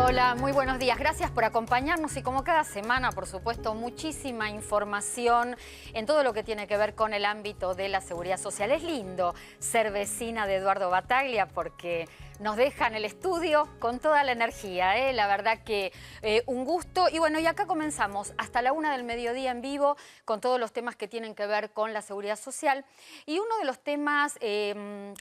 Hola, muy buenos días. Gracias por acompañarnos y como cada semana, por supuesto, muchísima información en todo lo que tiene que ver con el ámbito de la seguridad social. Es lindo ser vecina de Eduardo Battaglia porque nos dejan el estudio con toda la energía, ¿eh? La verdad que un gusto. Y bueno, y acá comenzamos hasta la 1 del mediodía en vivo con todos los temas que tienen que ver con la seguridad social. Y uno de los temas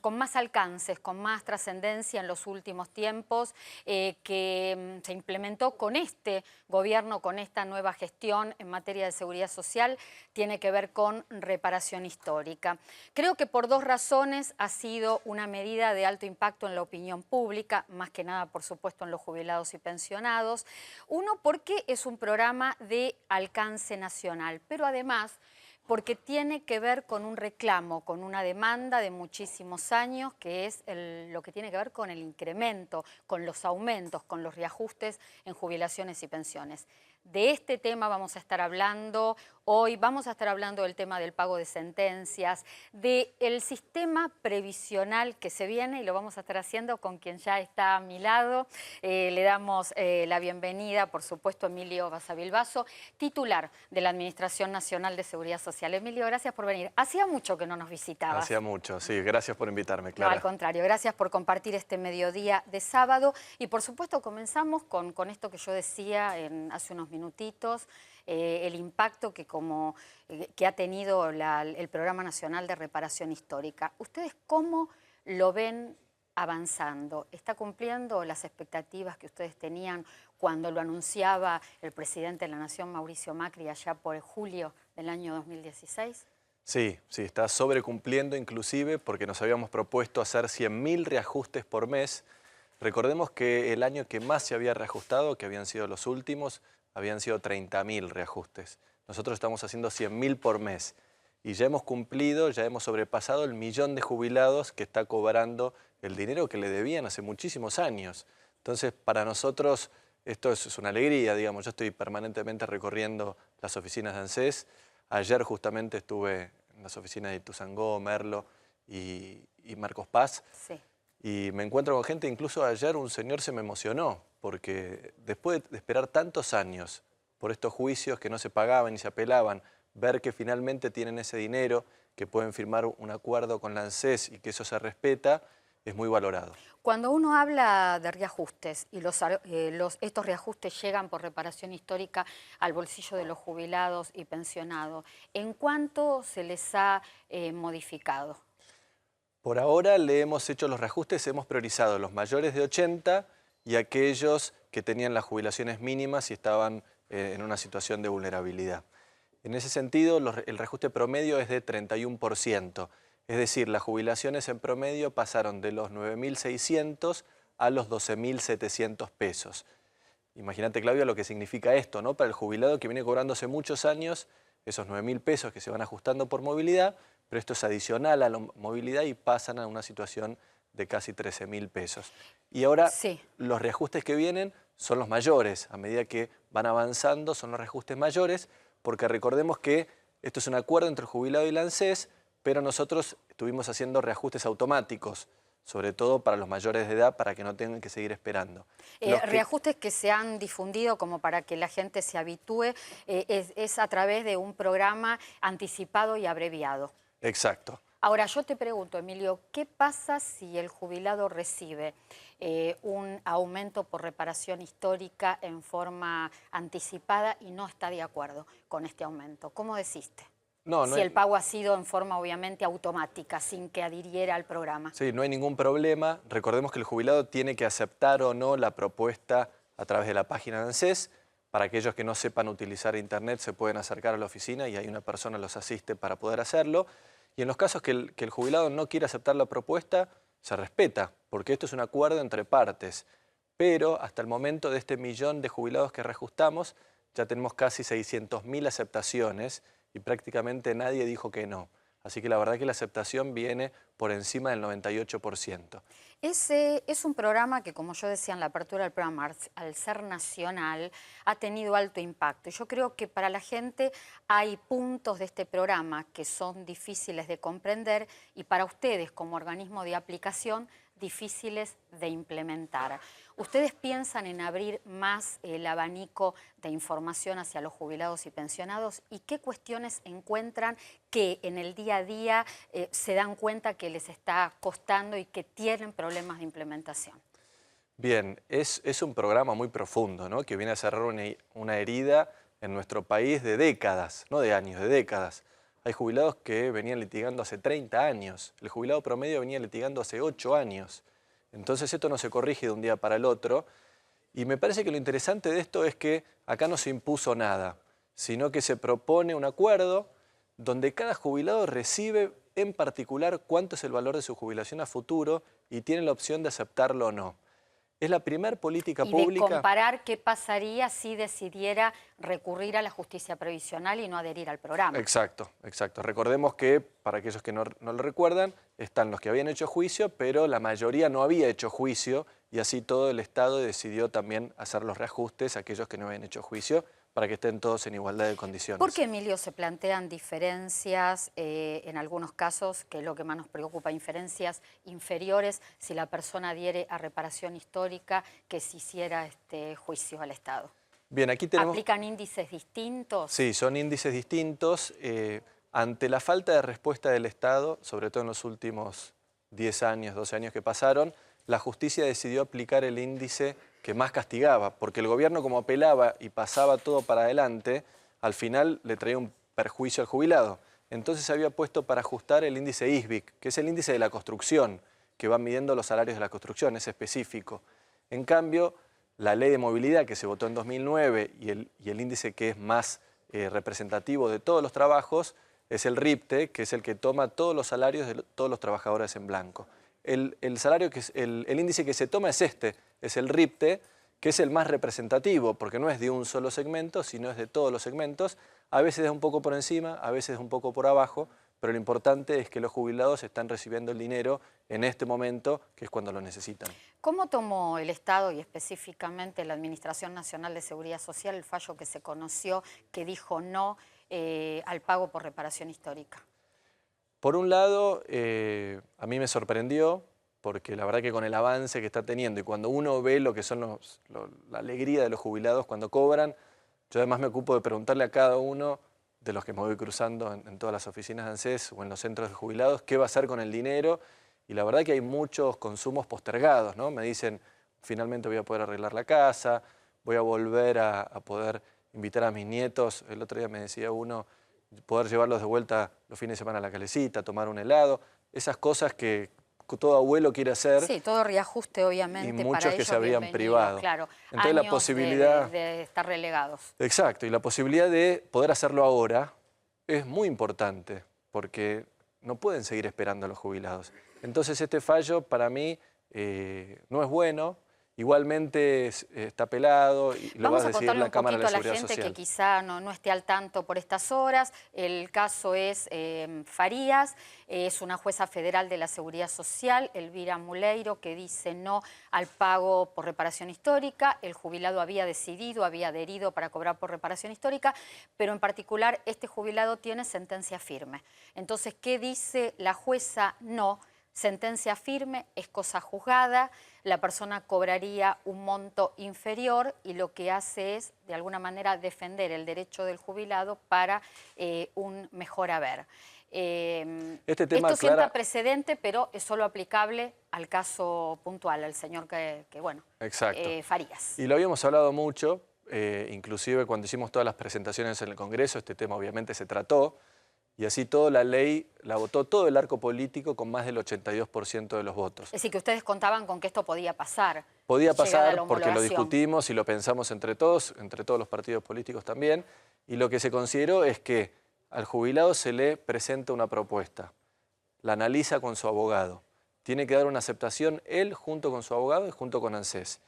con más alcances, con más trascendencia en los últimos tiempos, que se implementó con este gobierno, con esta nueva gestión en materia de seguridad social, tiene que ver con reparación histórica. Creo que por dos razones ha sido una medida de alto impacto en la opinión pública, más que nada, por supuesto, en los jubilados y pensionados. Uno, porque es un programa de alcance nacional, pero además porque tiene que ver con un reclamo, con una demanda de muchísimos años, que es lo que tiene que ver con el incremento, con los aumentos, con los reajustes en jubilaciones y pensiones. De este tema vamos a estar hablando hoy, vamos a estar hablando del tema del pago de sentencias, del sistema previsional que se viene y lo vamos a estar haciendo con quien ya está a mi lado. Le damos la bienvenida, por supuesto, a Emilio Basavilbaso, titular de la Administración Nacional de Seguridad Social. Emilio, gracias por venir. Hacía mucho que no nos visitabas. Hacía mucho, sí. Gracias por invitarme, Clara. No, al contrario, gracias por compartir este mediodía de sábado. Y por supuesto comenzamos con esto que yo decía hace unos minutitos, el impacto que ha tenido el Programa Nacional de Reparación Histórica. ¿Ustedes cómo lo ven avanzando? ¿Está cumpliendo las expectativas que ustedes tenían cuando lo anunciaba el presidente de la Nación, Mauricio Macri, allá por julio del año 2016? Sí, está sobrecumpliendo inclusive porque nos habíamos propuesto hacer 100.000 reajustes por mes. Recordemos que el año que más se había reajustado, que habían sido los últimos, habían sido 30.000 reajustes. Nosotros estamos haciendo 100.000 por mes y ya hemos cumplido, ya hemos sobrepasado el 1.000.000 de jubilados que está cobrando el dinero que le debían hace muchísimos años. Entonces, para nosotros esto es una alegría, digamos. Yo estoy permanentemente recorriendo las oficinas de ANSES. Ayer justamente estuve en las oficinas de Ituzaingó, Merlo y Marcos Paz. Sí. Y me encuentro con gente, incluso ayer un señor se me emocionó, porque después de esperar tantos años por estos juicios que no se pagaban y se apelaban, ver que finalmente tienen ese dinero, que pueden firmar un acuerdo con la ANSES y que eso se respeta, es muy valorado. Cuando uno habla de reajustes y estos reajustes llegan por reparación histórica al bolsillo de los jubilados y pensionados, ¿en cuánto se les ha modificado? Por ahora le hemos hecho los reajustes, hemos priorizado los mayores de 80 y aquellos que tenían las jubilaciones mínimas y estaban en una situación de vulnerabilidad. En ese sentido, el reajuste promedio es de 31%. Es decir, las jubilaciones en promedio pasaron de los 9.600 a los 12.700 pesos. Imagínate, Claudia, lo que significa esto, ¿no? Para el jubilado que viene cobrando hace muchos años esos 9.000 pesos que se van ajustando por movilidad, pero esto es adicional a la movilidad y pasan a una situación de casi 13.000 pesos. Y ahora sí, los reajustes que vienen son los mayores. A medida que van avanzando son los reajustes mayores, porque recordemos que esto es un acuerdo entre el jubilado y la ANSES, pero nosotros estuvimos haciendo reajustes automáticos, sobre todo para los mayores de edad, para que no tengan que seguir esperando. Reajustes que se han difundido como para que la gente se habitúe, es a través de un programa anticipado y abreviado. Exacto. Ahora, yo te pregunto, Emilio, ¿qué pasa si el jubilado recibe un aumento por reparación histórica en forma anticipada y no está de acuerdo con este aumento? ¿Cómo deciste? Si el pago ha sido en forma obviamente automática, sin que adhiriera al programa. Sí, no hay ningún problema. Recordemos que el jubilado tiene que aceptar o no la propuesta a través de la página de ANSES. Para aquellos que no sepan utilizar internet se pueden acercar a la oficina y hay una persona que los asiste para poder hacerlo. Y en los casos que el jubilado no quiere aceptar la propuesta, se respeta, porque esto es un acuerdo entre partes. Pero hasta el momento de este 1.000.000 de jubilados que reajustamos, ya tenemos casi 600.000 aceptaciones y prácticamente nadie dijo que no. Así que la verdad que la aceptación viene por encima del 98%. Es un programa que, como yo decía en la apertura del programa, al ser nacional, ha tenido alto impacto. Yo creo que para la gente hay puntos de este programa que son difíciles de comprender y para ustedes, como organismo de aplicación, difíciles de implementar. ¿Ustedes piensan en abrir más el abanico de información hacia los jubilados y pensionados? ¿Y qué cuestiones encuentran que en el día a día se dan cuenta que les está costando y que tienen problemas de implementación? Bien, es un programa muy profundo, ¿no?, que viene a cerrar una herida en nuestro país de décadas, no de años, de décadas. Hay jubilados que venían litigando hace 30 años, el jubilado promedio venía litigando hace 8 años. Entonces esto no se corrige de un día para el otro y me parece que lo interesante de esto es que acá no se impuso nada, sino que se propone un acuerdo donde cada jubilado recibe en particular cuánto es el valor de su jubilación a futuro y tiene la opción de aceptarlo o no. Es la primera política pública. Y de comparar qué pasaría si decidiera recurrir a la justicia previsional y no adherir al programa. Exacto, exacto. Recordemos que, para aquellos que no lo recuerdan, están los que habían hecho juicio, pero la mayoría no había hecho juicio y así todo el Estado decidió también hacer los reajustes a aquellos que no habían hecho juicio para que estén todos en igualdad de condiciones. ¿Por qué, Emilio, se plantean diferencias, en algunos casos, que es lo que más nos preocupa, diferencias inferiores si la persona adhiere a reparación histórica que si hiciera juicio al Estado? Bien, aquí tenemos... ¿Aplican índices distintos? Sí, son índices distintos. Ante la falta de respuesta del Estado, sobre todo en los últimos 10 años, 12 años que pasaron, la justicia decidió aplicar el índice que más castigaba, porque el gobierno, como apelaba y pasaba todo para adelante, al final le traía un perjuicio al jubilado. Entonces se había puesto para ajustar el índice ISBIC, que es el índice de la construcción, que va midiendo los salarios de la construcción, es específico. En cambio, la ley de movilidad que se votó en 2009 y el índice que es más representativo de todos los trabajos es el RIPTE, que es el que toma todos los salarios de todos los trabajadores en blanco. El índice que se toma es es el RIPTE, que es el más representativo, porque no es de un solo segmento, sino es de todos los segmentos. A veces es un poco por encima, a veces es un poco por abajo, pero lo importante es que los jubilados están recibiendo el dinero en este momento, que es cuando lo necesitan. ¿Cómo tomó el Estado y específicamente la Administración Nacional de Seguridad Social el fallo que se conoció que dijo no al pago por reparación histórica? Por un lado, a mí me sorprendió, porque la verdad que con el avance que está teniendo y cuando uno ve lo que son la alegría de los jubilados cuando cobran, yo además me ocupo de preguntarle a cada uno de los que me voy cruzando en todas las oficinas de ANSES o en los centros de jubilados, qué va a hacer con el dinero. Y la verdad que hay muchos consumos postergados, ¿no? Me dicen, finalmente voy a poder arreglar la casa, voy a volver a poder invitar a mis nietos. El otro día me decía uno, poder llevarlos de vuelta los fines de semana a la calecita, tomar un helado. Esas cosas que todo abuelo quiere hacer. Sí, todo reajuste obviamente. Y muchos para que ellos, se habrían privado. Claro, entonces años la posibilidad de estar relegados. Exacto, y la posibilidad de poder hacerlo ahora es muy importante, porque no pueden seguir esperando a los jubilados. Entonces este fallo para mí no es bueno. Igualmente está apelado y lo va a decidir la Cámara de la Seguridad Social. Vamos a contarle un poquito a la gente que quizá no esté al tanto por estas horas. El caso es Farías, es una jueza federal de la Seguridad Social, Elvira Muleiro, que dice no al pago por reparación histórica. El jubilado había decidido, había adherido para cobrar por reparación histórica, pero en particular este jubilado tiene sentencia firme. Entonces, ¿qué dice la jueza? No. Sentencia firme, es cosa juzgada, la persona cobraría un monto inferior y lo que hace es, de alguna manera, defender el derecho del jubilado para un mejor haber. Esto sienta precedente, pero es solo aplicable al caso puntual, al señor Farías. Y lo habíamos hablado mucho, inclusive cuando hicimos todas las presentaciones en el Congreso, este tema obviamente se trató. Y así toda la ley la votó todo el arco político con más del 82% de los votos. Es decir, que ustedes contaban con que esto podía pasar. Podía pasar porque lo discutimos y lo pensamos entre todos los partidos políticos también. Y lo que se consideró es que al jubilado se le presenta una propuesta, la analiza con su abogado. Tiene que dar una aceptación él junto con su abogado y junto con ANSES.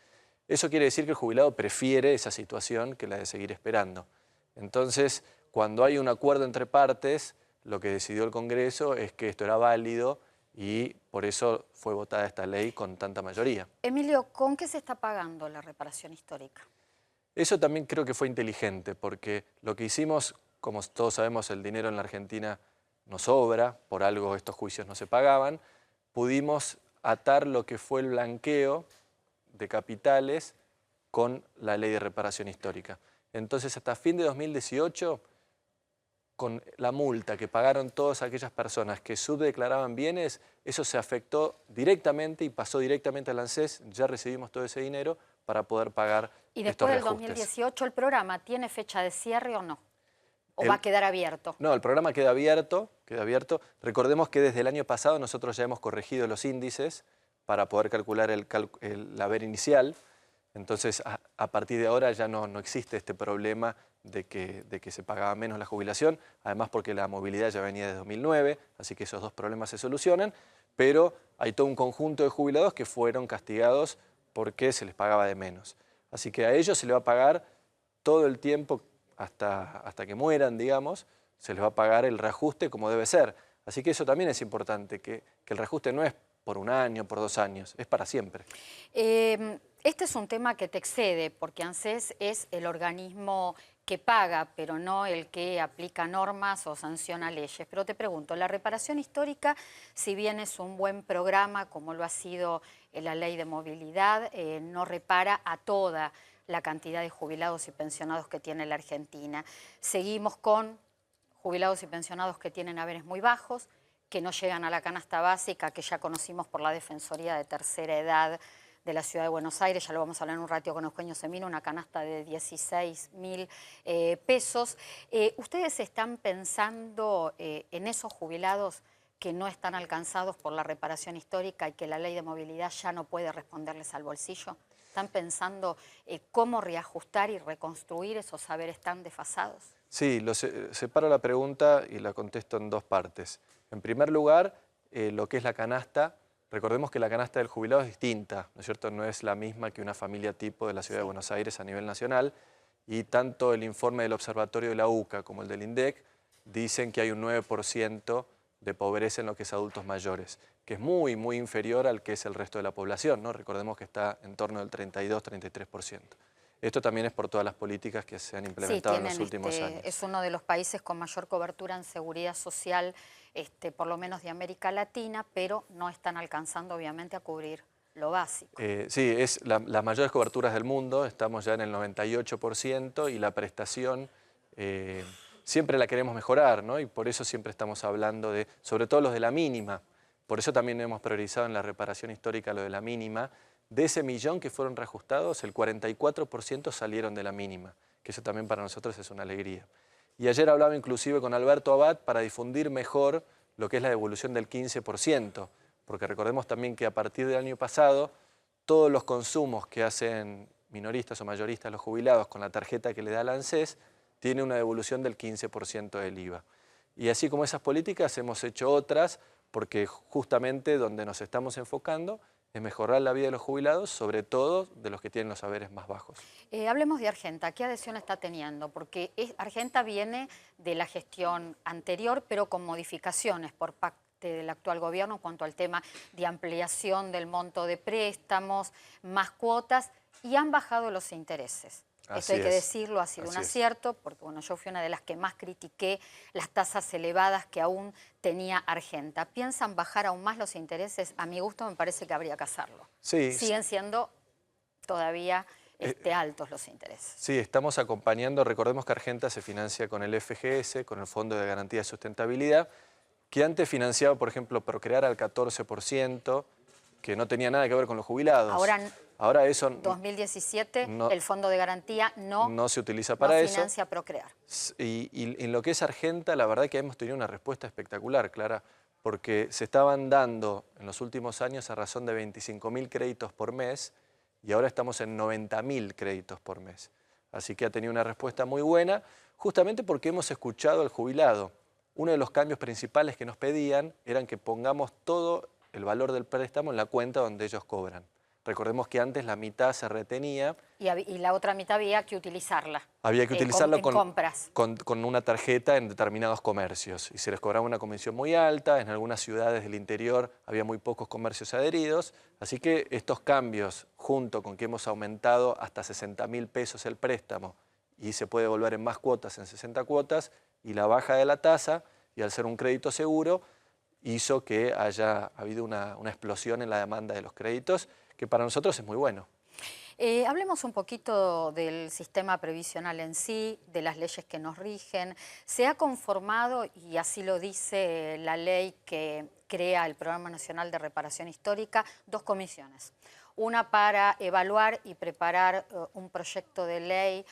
Eso quiere decir que el jubilado prefiere esa situación que la de seguir esperando. Entonces, cuando hay un acuerdo entre partes, lo que decidió el Congreso es que esto era válido y por eso fue votada esta ley con tanta mayoría. Emilio, ¿con qué se está pagando la reparación histórica? Eso también creo que fue inteligente, porque lo que hicimos, como todos sabemos, el dinero en la Argentina no sobra, por algo estos juicios no se pagaban, pudimos atar lo que fue el blanqueo de capitales con la ley de reparación histórica. Entonces, hasta fin de 2018, con la multa que pagaron todas aquellas personas que subdeclaraban bienes, eso se afectó directamente y pasó directamente al ANSES. Ya recibimos todo ese dinero para poder pagar estos reajustes. ¿Y después del 2018 el programa tiene fecha de cierre o no? ¿O va a quedar abierto? No, el programa queda abierto, queda abierto. Recordemos que desde el año pasado nosotros ya hemos corregido los índices para poder calcular el haber inicial. Entonces, a partir de ahora ya no existe este problema de que se pagaba menos la jubilación, además porque la movilidad ya venía de 2009, así que esos dos problemas se solucionan, pero hay todo un conjunto de jubilados que fueron castigados porque se les pagaba de menos. Así que a ellos se les va a pagar todo el tiempo, hasta que mueran, digamos, se les va a pagar el reajuste como debe ser. Así que eso también es importante, que el reajuste no es por un año, por 2 años, es para siempre. Este es un tema que te excede, porque ANSES es el organismo que paga, pero no el que aplica normas o sanciona leyes. Pero te pregunto, la reparación histórica, si bien es un buen programa, como lo ha sido la ley de movilidad, no repara a toda la cantidad de jubilados y pensionados que tiene la Argentina. Seguimos con jubilados y pensionados que tienen haberes muy bajos, que no llegan a la canasta básica que ya conocimos por la Defensoría de Tercera Edad de la Ciudad de Buenos Aires, ya lo vamos a hablar en un ratito con Eugenio Semino, una canasta de 16.000 pesos. ¿Ustedes están pensando en esos jubilados que no están alcanzados por la reparación histórica y que la ley de movilidad ya no puede responderles al bolsillo? ¿Están pensando cómo reajustar y reconstruir esos saberes tan desfasados? Sí, separo la pregunta y la contesto en 2 partes. En primer lugar, lo que es la canasta. Recordemos que la canasta del jubilado es distinta, ¿no es cierto? No es la misma que una familia tipo de la Ciudad de Buenos Aires a nivel nacional, y tanto el informe del Observatorio de la UCA como el del INDEC dicen que hay un 9% de pobreza en lo que es adultos mayores, que es muy, muy inferior al que es el resto de la población, ¿no? Recordemos que está en torno del 32-33%. Esto también es por todas las políticas que se han implementado en los últimos años. Es uno de los países con mayor cobertura en seguridad social, por lo menos de América Latina, pero no están alcanzando obviamente a cubrir lo básico. Sí, es las mayores coberturas del mundo, estamos ya en el 98% y la prestación siempre la queremos mejorar, ¿no? Y por eso siempre estamos hablando de, sobre todo los de la mínima, por eso también hemos priorizado en la reparación histórica lo de la mínima. De ese millón que fueron reajustados, el 44% salieron de la mínima, que eso también para nosotros es una alegría. Y ayer hablaba inclusive con Alberto Abad para difundir mejor lo que es la devolución del 15%, porque recordemos también que a partir del año pasado, todos los consumos que hacen minoristas o mayoristas los jubilados con la tarjeta que le da la ANSES, tiene una devolución del 15% del IVA. Y así como esas políticas hemos hecho otras, porque justamente donde nos estamos enfocando es mejorar la vida de los jubilados, sobre todo de los que tienen los haberes más bajos. Hablemos de Argenta. ¿Qué adhesión está teniendo? Porque Argenta viene de la gestión anterior, pero con modificaciones por parte del actual gobierno en cuanto al tema de ampliación del monto de préstamos, más cuotas, y han bajado los intereses. Esto hay que decirlo, ha sido un acierto, porque bueno, yo fui una de las que más critiqué las tasas elevadas que aún tenía Argenta. ¿Piensan bajar aún más los intereses? A mi gusto me parece que habría que hacerlo. Sí. Siguen siendo todavía altos los intereses. Sí, estamos acompañando. Recordemos que Argenta se financia con el FGS, con el Fondo de Garantía de Sustentabilidad, que antes financiaba, por ejemplo, Procrear al 14%, que no tenía nada que ver con los jubilados. Ahora eso... 2017, el Fondo de Garantía no se utiliza para eso. No financia Procrear. Y en lo que es Argenta, la verdad que hemos tenido una respuesta espectacular, Clara, porque se estaban dando en los últimos años a razón de 25.000 créditos por mes y ahora estamos en 90.000 créditos por mes. Así que ha tenido una respuesta muy buena, justamente porque hemos escuchado al jubilado. Uno de los cambios principales que nos pedían eran que pongamos todo el valor del préstamo en la cuenta donde ellos cobran. Recordemos que antes la mitad se retenía. Y la otra mitad había que utilizarla. Había que utilizarlo compras. Con una tarjeta en determinados comercios. Y se les cobraba una comisión muy alta. En algunas ciudades del interior había muy pocos comercios adheridos. Así que estos cambios, junto con que hemos aumentado hasta 60.000 pesos el préstamo y se puede devolver en más cuotas, en 60 cuotas, y la baja de la tasa, y al ser un crédito seguro, hizo que haya habido una explosión en la demanda de los créditos, que para nosotros es muy bueno. Hablemos un poquito del sistema previsional en sí, de las leyes que nos rigen. Se ha conformado, y así lo dice la ley que crea el Programa Nacional de Reparación Histórica, dos comisiones. Una para evaluar y preparar un proyecto de ley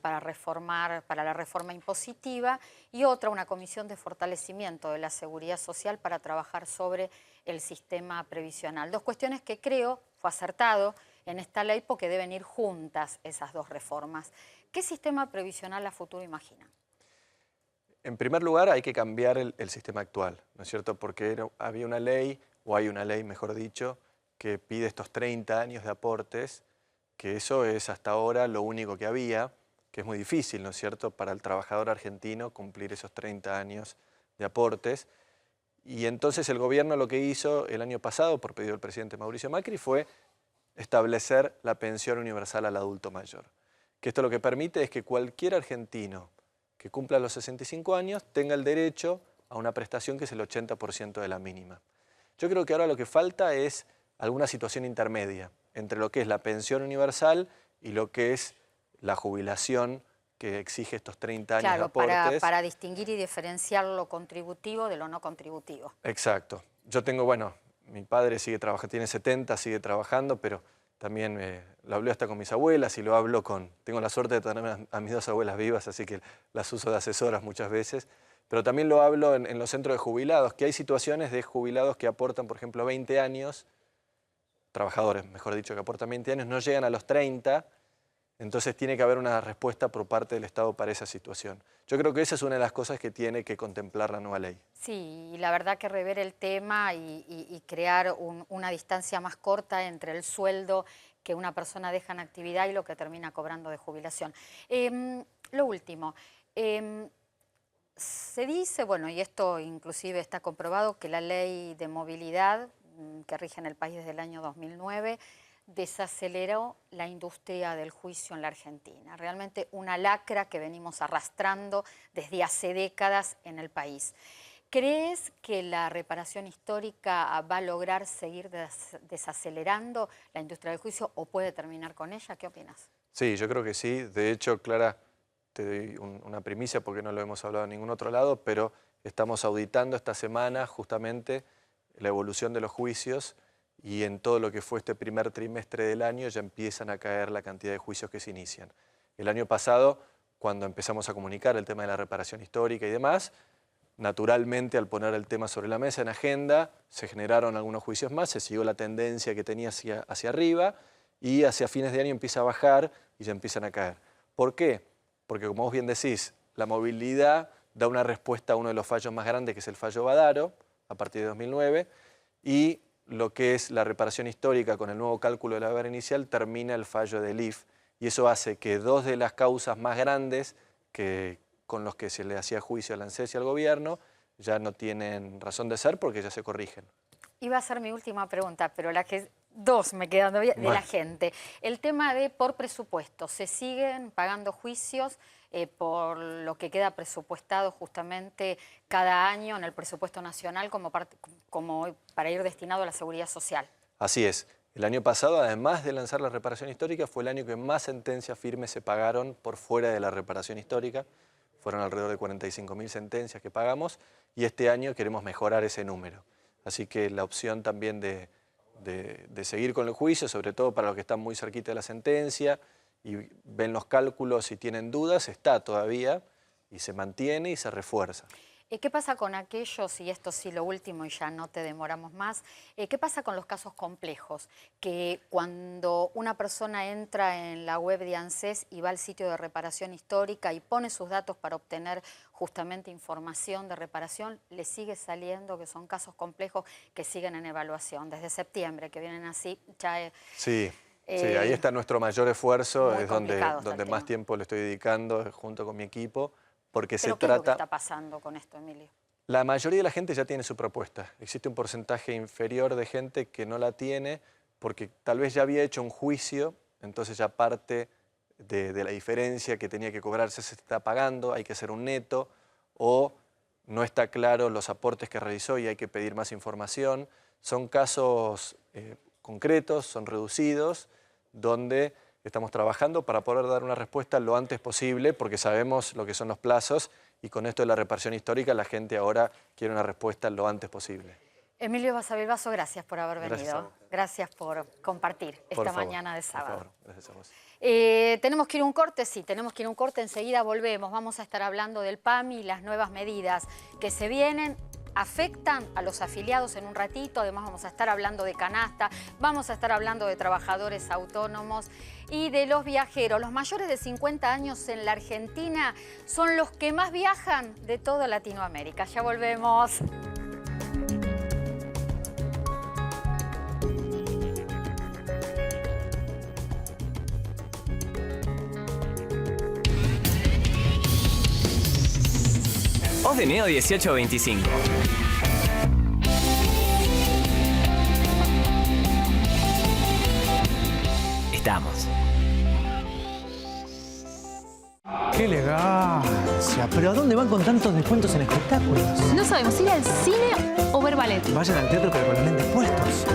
para la reforma impositiva, y otra, una comisión de fortalecimiento de la seguridad social para trabajar sobre el sistema previsional. Dos cuestiones que creo fue acertado en esta ley porque deben ir juntas esas dos reformas. ¿Qué sistema previsional a futuro imaginan? En primer lugar, hay que cambiar el sistema actual, ¿no es cierto? Porque había una ley, o hay una ley, mejor dicho, que pide estos 30 años de aportes, que eso es hasta ahora lo único que había, que es muy difícil, ¿no es cierto?, para el trabajador argentino cumplir esos 30 años de aportes. Y entonces el gobierno lo que hizo el año pasado, por pedido del presidente Mauricio Macri, fue establecer la pensión universal al adulto mayor. Que esto lo que permite es que cualquier argentino que cumpla los 65 años tenga el derecho a una prestación que es el 80% de la mínima. Yo creo que ahora lo que falta es alguna situación intermedia entre lo que es la pensión universal y lo que es la jubilación que exige estos 30 años de aportes. Claro, para distinguir y diferenciar lo contributivo de lo no contributivo. Exacto. Yo tengo, bueno, mi padre sigue trabajando, tiene 70, sigue trabajando, pero también lo hablo hasta con mis abuelas y lo hablo tengo la suerte de tener a mis dos abuelas vivas, así que las uso de asesoras muchas veces, pero también lo hablo en los centros de jubilados, que hay situaciones de jubilados que aportan, por ejemplo, 20 años, trabajadores, mejor dicho, que aportan 20 años, no llegan a los 30, entonces tiene que haber una respuesta por parte del Estado para esa situación. Yo creo que esa es una de las cosas que tiene que contemplar la nueva ley. Sí, y la verdad que rever el tema y crear una distancia más corta entre el sueldo que una persona deja en actividad y lo que termina cobrando de jubilación. Lo último, se dice, bueno, y esto inclusive está comprobado, que la ley de movilidad que rige en el país desde el año 2009 desaceleró la industria del juicio en la Argentina. Realmente una lacra que venimos arrastrando desde hace décadas en el país. ¿Crees que la reparación histórica va a lograr seguir desacelerando la industria del juicio o puede terminar con ella? ¿Qué opinas? Sí, yo creo que sí. De hecho, Clara, te doy una primicia porque no lo hemos hablado en ningún otro lado, pero estamos auditando esta semana justamente la evolución de los juicios y en todo lo que fue este primer trimestre del año ya empiezan a caer la cantidad de juicios que se inician. El año pasado, cuando empezamos a comunicar el tema de la reparación histórica y demás, naturalmente al poner el tema sobre la mesa en agenda, se generaron algunos juicios más, se siguió la tendencia que tenía hacia arriba y hacia fines de año empieza a bajar y ya empiezan a caer. ¿Por qué? Porque como vos bien decís, la movilidad da una respuesta a uno de los fallos más grandes, que es el fallo Badaro, a partir de 2009, y lo que es la reparación histórica con el nuevo cálculo de la haber inicial termina el fallo del IF, y eso hace que dos de las causas más grandes con los que se le hacía juicio al ANSES y al gobierno ya no tienen razón de ser porque ya se corrigen. Iba a ser mi última pregunta, pero dos me quedan de la gente. El tema de por presupuesto, ¿se siguen pagando juicios por lo que queda presupuestado justamente cada año en el presupuesto nacional como para ir destinado a la seguridad social? Así es. El año pasado, además de lanzar la reparación histórica, fue el año que más sentencias firmes se pagaron por fuera de la reparación histórica. Fueron alrededor de 45.000 sentencias que pagamos y este año queremos mejorar ese número. Así que la opción también de seguir con el juicio, sobre todo para los que están muy cerquita de la sentencia y ven los cálculos y tienen dudas, está todavía y se mantiene y se refuerza. ¿Qué pasa con aquellos, y esto sí lo último y ya no te demoramos más, qué pasa con los casos complejos? Que cuando una persona entra en la web de ANSES y va al sitio de reparación histórica y pone sus datos para obtener justamente información de reparación, le sigue saliendo que son casos complejos que siguen en evaluación. Desde septiembre, que vienen así, ya... Sí, ahí está nuestro mayor esfuerzo, es donde más tema. Tiempo le estoy dedicando junto con mi equipo. Porque ¿Pero qué es lo que está pasando con esto, Emilio? La mayoría de la gente ya tiene su propuesta. Existe un porcentaje inferior de gente que no la tiene porque tal vez ya había hecho un juicio, entonces ya parte de la diferencia que tenía que cobrarse se está pagando, hay que hacer un neto, o no está claro los aportes que realizó y hay que pedir más información. Son casos concretos, son reducidos, donde estamos trabajando para poder dar una respuesta lo antes posible, porque sabemos lo que son los plazos y con esto de la reparación histórica la gente ahora quiere una respuesta lo antes posible. Emilio Basavilbaso, gracias por haber venido. Gracias por compartir esta mañana de sábado. Por favor, gracias a vos. ¿Tenemos que ir a un corte? Sí, tenemos que ir a un corte. Enseguida volvemos. Vamos a estar hablando del PAMI y las nuevas medidas que se vienen. Afectan a los afiliados en un ratito, además vamos a estar hablando de canasta, vamos a estar hablando de trabajadores autónomos y de los viajeros. Los mayores de 50 años en la Argentina son los que más viajan de toda Latinoamérica. Ya volvemos. Voz de Neo 1825. Estamos. ¡Qué elegancia! ¿Pero a dónde van con tantos descuentos en espectáculos? No sabemos ir al cine o ver ballet. Vayan al teatro pero con los lentes puestos.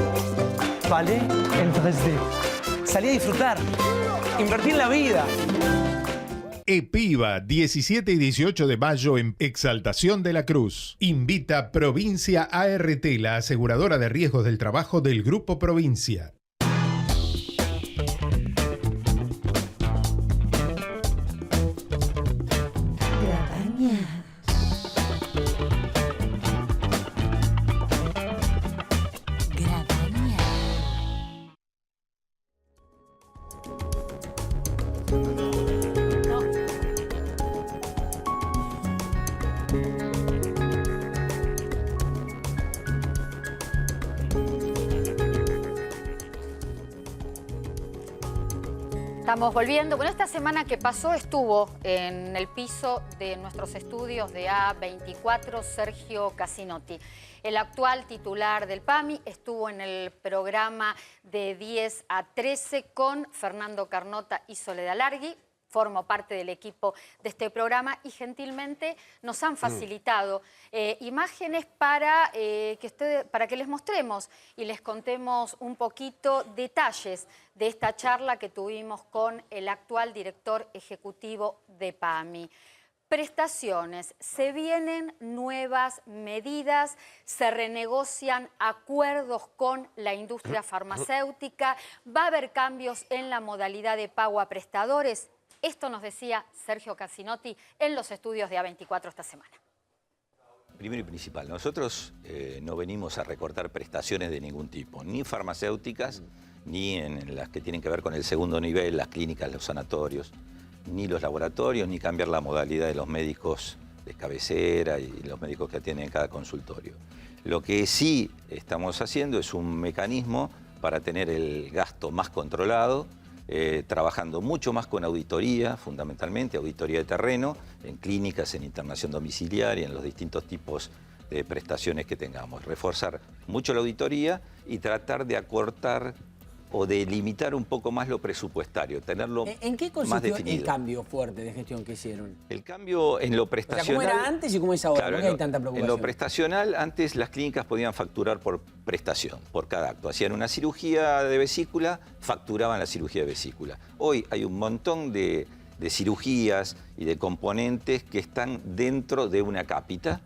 Ballet en 3D. Salí a disfrutar. Invertí en la vida. EPIVA, 17 y 18 de mayo en Exaltación de la Cruz. Invita Provincia ART, la aseguradora de riesgos del trabajo del Grupo Provincia. Estamos volviendo. Bueno, esta semana que pasó estuvo en el piso de nuestros estudios de A24 Sergio Casinotti. El actual titular del PAMI estuvo en el programa de 10 a 13 con Fernando Carnota y Soledad Largui. Formo parte del equipo de este programa y gentilmente nos han facilitado imágenes para que les mostremos y les contemos un poquito detalles de esta charla que tuvimos con el actual director ejecutivo de PAMI. Prestaciones, se vienen nuevas medidas, se renegocian acuerdos con la industria farmacéutica, va a haber cambios en la modalidad de pago a prestadores. Esto nos decía Sergio Casinotti en los estudios de A24 esta semana. Primero y principal, nosotros no venimos a recortar prestaciones de ningún tipo, ni farmacéuticas, ni en las que tienen que ver con el segundo nivel, las clínicas, los sanatorios, ni los laboratorios, ni cambiar la modalidad de los médicos de cabecera y los médicos que atienden en cada consultorio. Lo que sí estamos haciendo es un mecanismo para tener el gasto más controlado, trabajando mucho más con auditoría, fundamentalmente auditoría de terreno, en clínicas, en internación domiciliaria, en los distintos tipos de prestaciones que tengamos. Reforzar mucho la auditoría y tratar de acortar o de limitar un poco más lo presupuestario, tenerlo más definido. ¿En qué consistió el cambio fuerte de gestión que hicieron? El cambio en lo prestacional... O sea, ¿cómo era antes y cómo es ahora? Claro, ¿Por qué hay tanta preocupación? En lo prestacional, antes las clínicas podían facturar por prestación, por cada acto. Hacían una cirugía de vesícula, facturaban la cirugía de vesícula. Hoy hay un montón de cirugías y de componentes que están dentro de una cápita,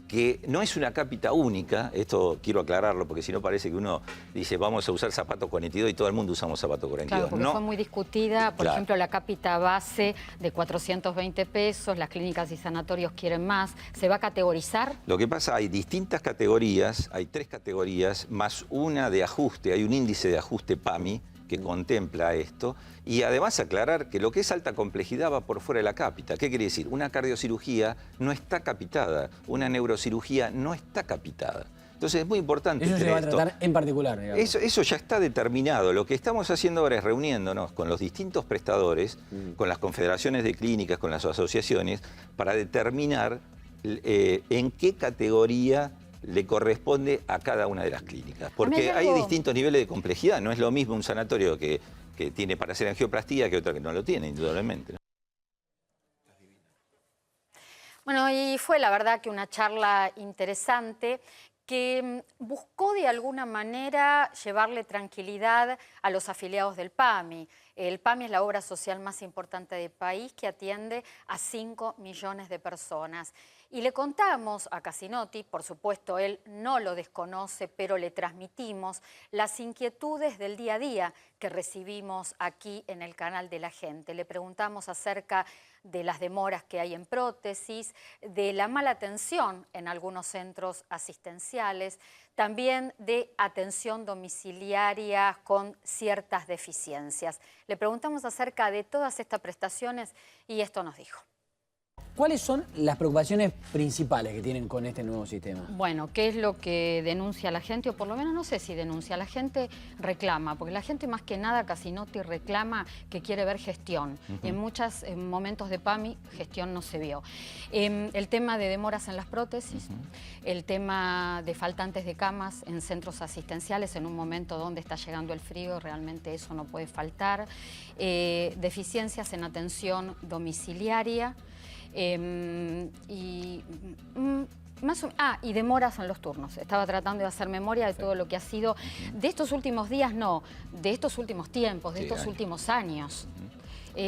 que no es una cápita única, esto quiero aclararlo porque si no parece que uno dice vamos a usar zapato 42 y todo el mundo usamos zapato 42. Claro, porque no. fue muy discutida, por ejemplo, la cápita base de 420 pesos, las clínicas y sanatorios quieren más, ¿se va a categorizar? Lo que pasa, hay distintas categorías, hay 3 categorías, más una de ajuste, hay un índice de ajuste PAMI, que contempla esto, y además aclarar que lo que es alta complejidad va por fuera de la cápita. ¿Qué quiere decir? Una cardiocirugía no está capitada, una neurocirugía no está capitada. Entonces es muy importante eso se va a tratar esto. En particular, digamos. Eso ya está determinado. Lo que estamos haciendo ahora es reuniéndonos con los distintos prestadores, con las confederaciones de clínicas, con las asociaciones, para determinar en qué categoría le corresponde a cada una de las clínicas. Porque hay distintos niveles de complejidad. No es lo mismo un sanatorio que tiene para hacer angioplastía que otro que no lo tiene, indudablemente, ¿no? Bueno, y fue la verdad que una charla interesante que buscó de alguna manera llevarle tranquilidad a los afiliados del PAMI. El PAMI es la obra social más importante del país que atiende a 5 millones de personas. Y le contamos a Casinotti, por supuesto él no lo desconoce, pero le transmitimos las inquietudes del día a día que recibimos aquí en el canal de la gente. Le preguntamos acerca de las demoras que hay en prótesis, de la mala atención en algunos centros asistenciales, también de atención domiciliaria con ciertas deficiencias. Le preguntamos acerca de todas estas prestaciones y esto nos dijo. ¿Cuáles son las preocupaciones principales que tienen con este nuevo sistema? Bueno, ¿qué es lo que denuncia la gente? O por lo menos no sé si denuncia, la gente reclama, porque la gente más que nada, Casinotti, reclama que quiere ver gestión. En muchos momentos de PAMI gestión no se vio. El tema de demoras en las prótesis, el tema de faltantes de camas en centros asistenciales en un momento donde está llegando el frío, realmente eso no puede faltar. Deficiencias en atención domiciliaria. Y demoras en los turnos. Estaba tratando de hacer memoria de todo lo que ha sido de estos últimos días, no, de estos últimos tiempos, de estos últimos años.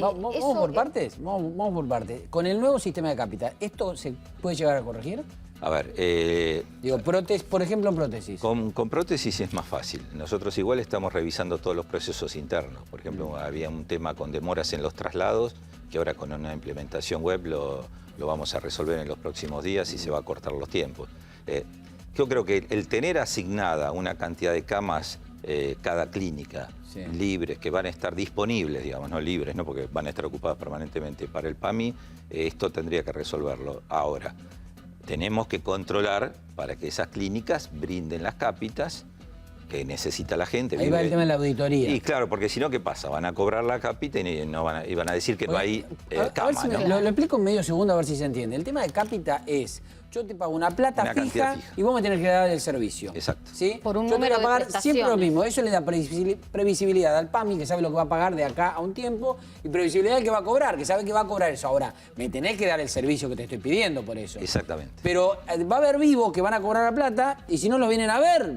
Vamos por partes. Vamos por partes. Con el nuevo sistema de Capita, ¿esto se puede llegar a corregir? A ver, digo, por ejemplo, en prótesis. Con prótesis es más fácil. Nosotros igual estamos revisando todos los procesos internos. Por ejemplo, había un tema con demoras en los traslados, que ahora con una implementación web lo vamos a resolver en los próximos días y se va a cortar los tiempos. Yo creo que el tener asignada una cantidad de camas cada clínica, libres, que van a estar disponibles, digamos, no libres, ¿no? Porque van a estar ocupadas permanentemente para el PAMI, esto tendría que resolverlo. Ahora, tenemos que controlar para que esas clínicas brinden las cápitas que necesita la gente. Ahí va el tema de la auditoría. Y claro, porque si no, ¿qué pasa? Van a cobrar la cápita y van a decir que no hay cama, a ver si ¿no? Lo explico en medio segundo a ver si se entiende. El tema de cápita es, yo te pago una plata fija y vos me tenés que dar el servicio. Exacto. ¿Sí? Por un yo número te voy a pagar de siempre lo prestaciones. mismo. Eso le da previsibilidad al PAMI, que sabe lo que va a pagar de acá a un tiempo, y previsibilidad al que va a cobrar, que sabe que va a cobrar eso. Ahora, me tenés que dar el servicio que te estoy pidiendo por eso. Exactamente. Pero va a haber vivos que van a cobrar la plata y si no los vienen a ver,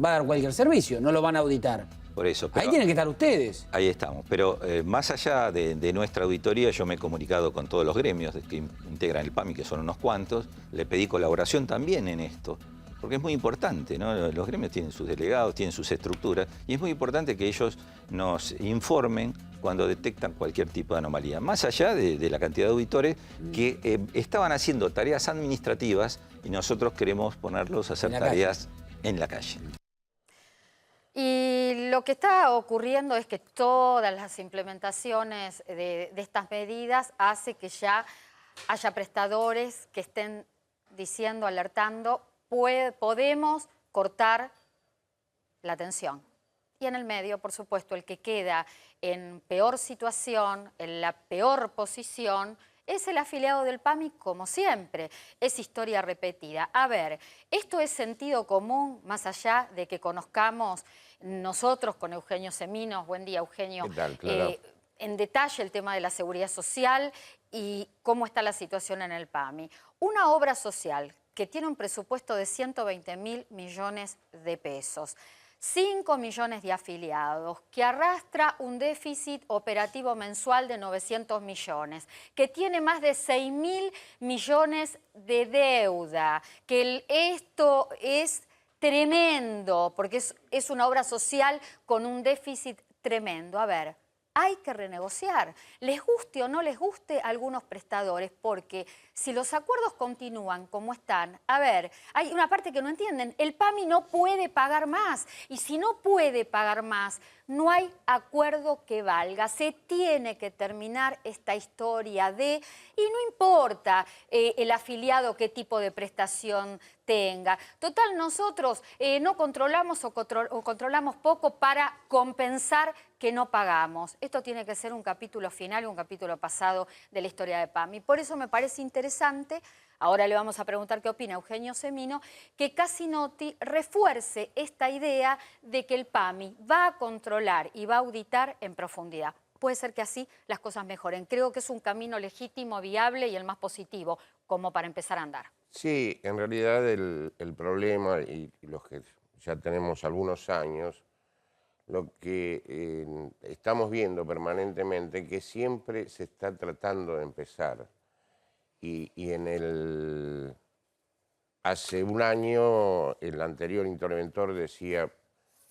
va a dar cualquier servicio, no lo van a auditar. Por eso. Ahí tienen que estar ustedes. Ahí estamos. Pero más allá de nuestra auditoría, yo me he comunicado con todos los gremios que integran el PAMI, que son unos cuantos. Le pedí colaboración también en esto, porque es muy importante, ¿no? Los gremios tienen sus delegados, tienen sus estructuras, y es muy importante que ellos nos informen cuando detectan cualquier tipo de anomalía. Más allá de la cantidad de auditores que estaban haciendo tareas administrativas y nosotros queremos ponerlos a hacer tareas en la calle. Y lo que está ocurriendo es que todas las implementaciones de estas medidas hace que ya haya prestadores que estén diciendo, alertando, podemos cortar la atención. Y en el medio, por supuesto, el que queda en peor situación, en la peor posición, es el afiliado del PAMI, como siempre. Es historia repetida. A ver, esto es sentido común, más allá de que conozcamos nosotros con Eugenio Seminos. Buen día, Eugenio. ¿Qué tal? Claro. En detalle el tema de la seguridad social y cómo está la situación en el PAMI. Una obra social que tiene un presupuesto de 120.000 millones de pesos. 5 millones de afiliados, que arrastra un déficit operativo mensual de 900 millones, que tiene más de 6.000 millones de deuda, que esto es tremendo, porque es una obra social con un déficit tremendo. A ver, hay que renegociar, les guste o no les guste a algunos prestadores, porque si los acuerdos continúan como están, a ver, hay una parte que no entienden, el PAMI no puede pagar más, y si no puede pagar más, no hay acuerdo que valga. Se tiene que terminar esta historia y no importa el afiliado qué tipo de prestación tenga. Total, nosotros no controlamos o controlamos poco para compensar que no pagamos. Esto tiene que ser un capítulo final y un capítulo pasado de la historia de PAMI. Por eso me parece interesante, ahora le vamos a preguntar qué opina Eugenio Semino, que Casinotti refuerce esta idea de que el PAMI va a controlar y va a auditar en profundidad. Puede ser que así las cosas mejoren. Creo que es un camino legítimo, viable y el más positivo. como para empezar a andar. Sí, en realidad el problema, y los que ya tenemos algunos años, lo que estamos viendo permanentemente que siempre se está tratando de empezar. Y hace un año el anterior interventor decía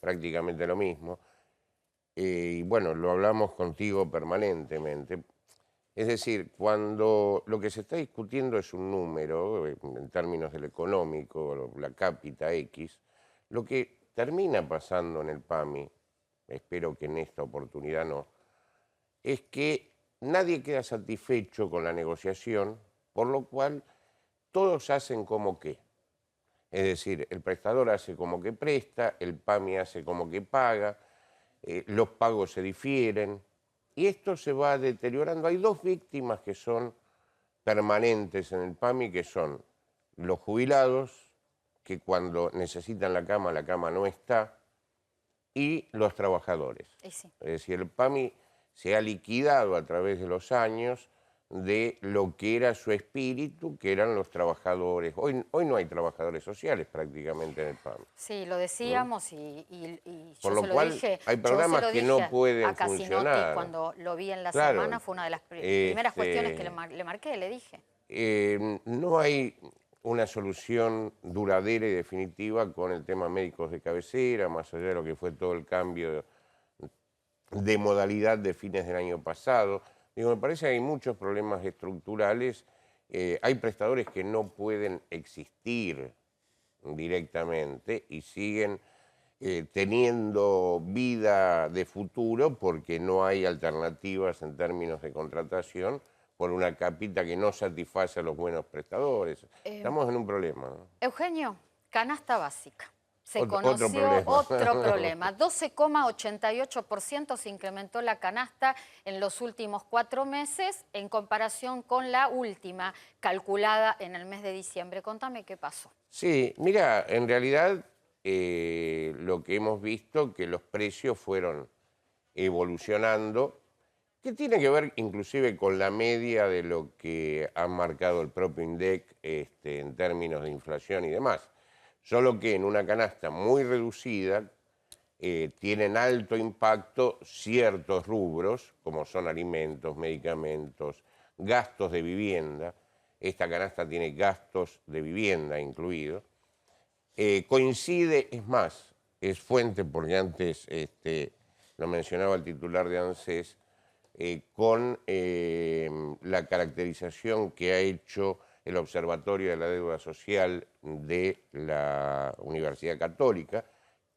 prácticamente lo mismo. Y bueno, lo hablamos contigo permanentemente. Es decir, cuando lo que se está discutiendo es un número, en términos del económico, la cápita X, lo que termina pasando en el PAMI, espero que en esta oportunidad no, es que nadie queda satisfecho con la negociación, por lo cual todos hacen como que. Es decir, el prestador hace como que presta, el PAMI hace como que paga, los pagos se difieren, y esto se va deteriorando. Hay dos víctimas que son permanentes en el PAMI, que son los jubilados, que cuando necesitan la cama no está, y los trabajadores. Sí. Es decir, el PAMI se ha liquidado a través de los años de lo que era su espíritu, que eran los trabajadores. Hoy no hay trabajadores sociales prácticamente en el PAMI. Sí, lo decíamos y Por yo lo se cual, lo dije. hay programas que no pueden a Casinotti, funcionar. cuando lo vi en la Claro, semana, fue una de las primeras cuestiones que le marqué, le dije. No hay una solución duradera y definitiva con el tema médicos de cabecera, más allá de lo que fue todo el cambio de modalidad de fines del año pasado. Digo, me parece que hay muchos problemas estructurales. Hay prestadores que no pueden existir directamente y siguen teniendo vida de futuro porque no hay alternativas en términos de contratación por una cápita que no satisface a los buenos prestadores. Estamos en un problema, ¿no? Eugenio, canasta básica. Se Otro conoció problema. otro problema. 12,88% se incrementó la canasta en los últimos 4 meses en comparación con la última, calculada en el mes de diciembre. Contame qué pasó. Sí, mira, en realidad lo que hemos visto que los precios fueron evolucionando, que tiene que ver inclusive con la media de lo que ha marcado el propio INDEC en términos de inflación y demás. Solo que en una canasta muy reducida tienen alto impacto ciertos rubros, como son alimentos, medicamentos, gastos de vivienda. Esta canasta tiene gastos de vivienda incluidos. Coincide, es más, es fuente, porque antes lo mencionaba el titular de ANSES, con la caracterización que ha hecho el Observatorio de la Deuda Social de la Universidad Católica,